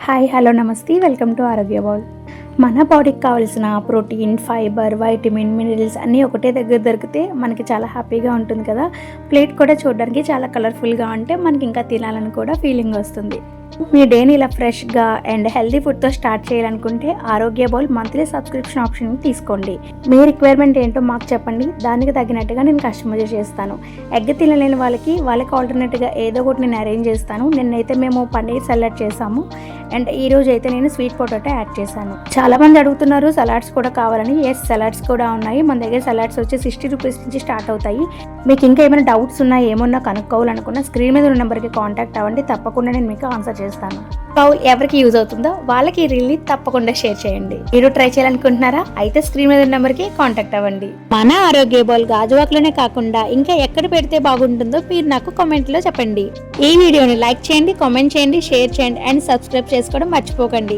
Hi hello నమస్తే welcome to ఆరోగ్య bowl. మన బాడీకి కావాల్సిన ప్రోటీన్, ఫైబర్, వైటమిన్, మినరల్స్ అన్నీ ఒకటే దగ్గర దొరికితే మనకి చాలా హ్యాపీగా ఉంటుంది కదా. ప్లేట్ కూడా చూడడానికి చాలా కలర్ఫుల్గా ఉంటే మనకి ఇంకా తినాలని కూడా ఫీలింగ్ వస్తుంది. మీ డేని ఇలా ఫ్రెష్గా అండ్ హెల్తీ ఫుడ్తో స్టార్ట్ చేయాలనుకుంటే ఆరోగ్య బౌల్ మంత్లీ సబ్స్క్రిప్షన్ ఆప్షన్ తీసుకోండి. మీ రిక్వైర్మెంట్ ఏంటో మాకు చెప్పండి, దానికి తగినట్టుగా నేను కస్టమైజ్ చేస్తాను. ఎగ్ తినలేని వాళ్ళకి ఆల్టర్నేట్గా ఏదో ఒకటి నేను అరేంజ్ చేస్తాను. నిన్నైతే మేము పన్నీర్ సలాడ్ చేసాము అండ్ ఈరోజు అయితే నేను స్వీట్ పొటాటో యాడ్ చేశాను. చాలామంది అడుగుతున్నారు సలాడ్స్ కూడా కావాలని. ఎస్, సలాడ్స్ కూడా ఉన్నాయి మన దగ్గర. సలాడ్స్ వచ్చి 60 రూపీస్ నుంచి స్టార్ట్ అవుతాయి. మీకు ఇంకా ఏమైనా డౌట్స్ ఉన్నా ఏమన్నా కనుక్కోవాలనుకున్నా స్క్రీన్ మీద ఉన్న నెంబర్కి కాంటాక్ట్ అవ్వండి, తప్పకుండా నేను మీకు ఆన్సర్ చేస్తాను. బౌల్ ఎవరికి యూజ్ అవుతుందో వాళ్ళకి ఈ రీల్ని తప్పకుండా షేర్ చేయండి. మీరు ట్రై చేయాలనుకుంటున్నారా? అయితే స్క్రీన్ మీద ఉన్న నెంబర్కి కాంటాక్ట్ అవ్వండి. మన ఆరోగ్య బౌల్ గాజువాకలోనే కాకుండా ఇంకా ఎక్కడ పెడితే బాగుంటుందో మీరు నాకు కామెంట్లో చెప్పండి. ఈ వీడియోని లైక్ చేయండి, కామెంట్ చేయండి, షేర్ చేయండి అండ్ సబ్స్క్రైబ్ చేసుకోవడం మర్చిపోకండి.